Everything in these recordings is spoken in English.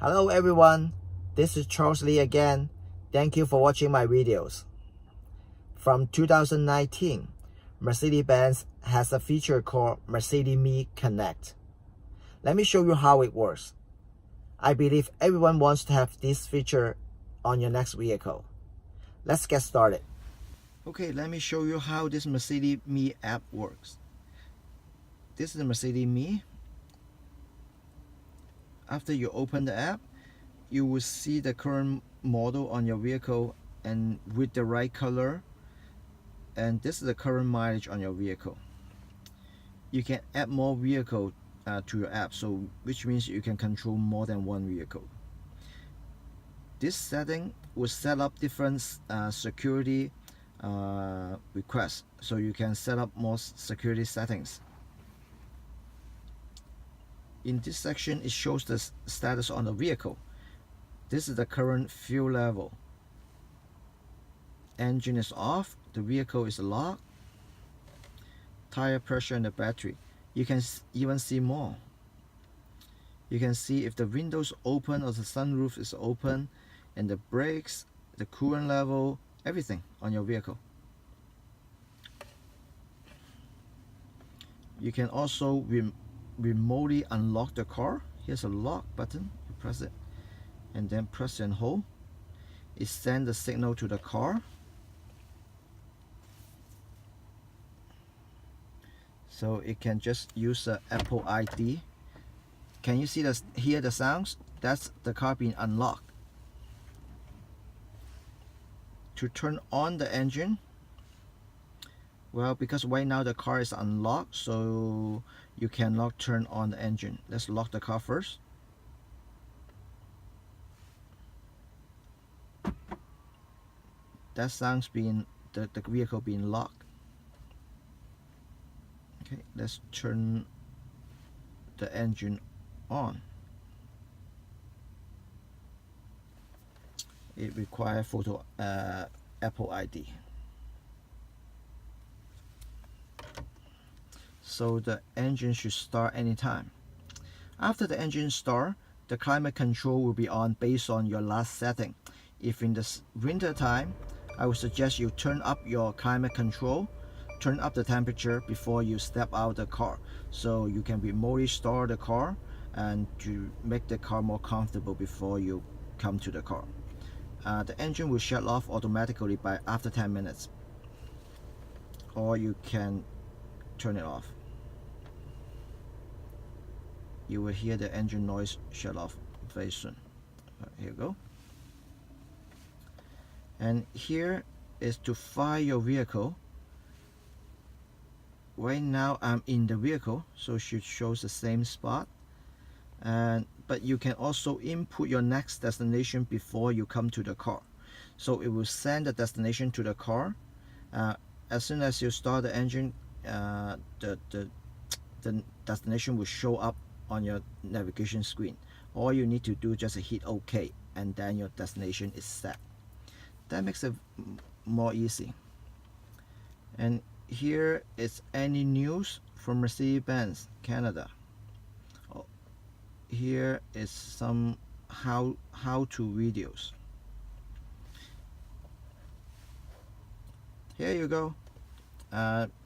Hello everyone, this is Charles Lee again. Thank you for watching my videos. From 2019, Mercedes-Benz has a feature called Mercedes-Me Connect. Let me show you how it works. I believe everyone wants to have this feature on your next vehicle. Let's get started. Okay, let me show you how this Mercedes-Me app works. This is the Mercedes-Me. After you open the app, you will see the current model on your vehicle and with the right color, and this is the current mileage on your vehicle. You can add more vehicle to your app, so which means you can control more than one vehicle. This setting will set up different security requests, so you can set up more security settings. In this section, it shows the status on the vehicle. This is the current fuel level. Engine is off, the vehicle is locked, tire pressure and the battery. You can even see more. You can see if the windows open or the sunroof is open, and the brakes, the coolant level, everything on your vehicle. You can also remotely unlock the car. Here's a lock button. You press it and then press and hold. It sends the signal to the car. So it can just use the Apple ID. Can you see hear the sounds? That's the car being unlocked. To turn on the engine, well, because right now the car is unlocked, so you cannot turn on the engine. Let's lock the car first. That sounds being the vehicle being locked. Okay, let's turn the engine on. It requires Apple ID. So the engine should start anytime. After the engine starts, the climate control will be on based on your last setting. If in the winter time, I would suggest you turn up your climate control, turn up the temperature before you step out the car, so you can remotely start the car and to make the car more comfortable before you come to the car. The engine will shut off automatically after 10 minutes, or you can turn it off. You will hear the engine noise shut off very soon. Here you go. And here is to find your vehicle. Right now I'm in the vehicle, so it should show the same spot. But you can also input your next destination before you come to the car. So it will send the destination to the car. As soon as you start the engine, the destination will show up on your navigation screen. All you need to do is just hit OK, and then your destination is set. That makes it more easy. And here is any news from Mercedes-Benz Canada. Here is some how-to videos. Here you go.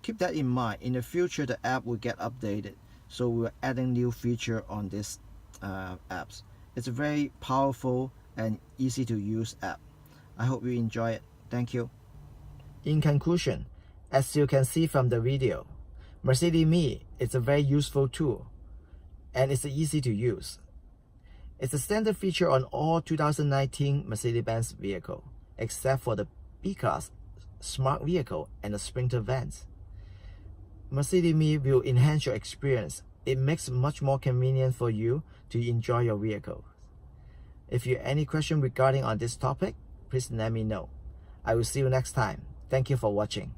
Keep that in mind. In the future, the app will get updated, so we're adding new feature on this apps. It's a very powerful and easy to use app. I hope you enjoy it. Thank you. In conclusion, as you can see from the video, Mercedes-Me is a very useful tool, and it's easy to use. It's a standard feature on all 2019 Mercedes-Benz vehicle, except for the B-Class Smart vehicle and the Sprinter vans. Mercedes-Me will enhance your experience. It makes it much more convenient for you to enjoy your vehicle. If you have any question regarding on this topic, please let me know. I will see you next time. Thank you for watching.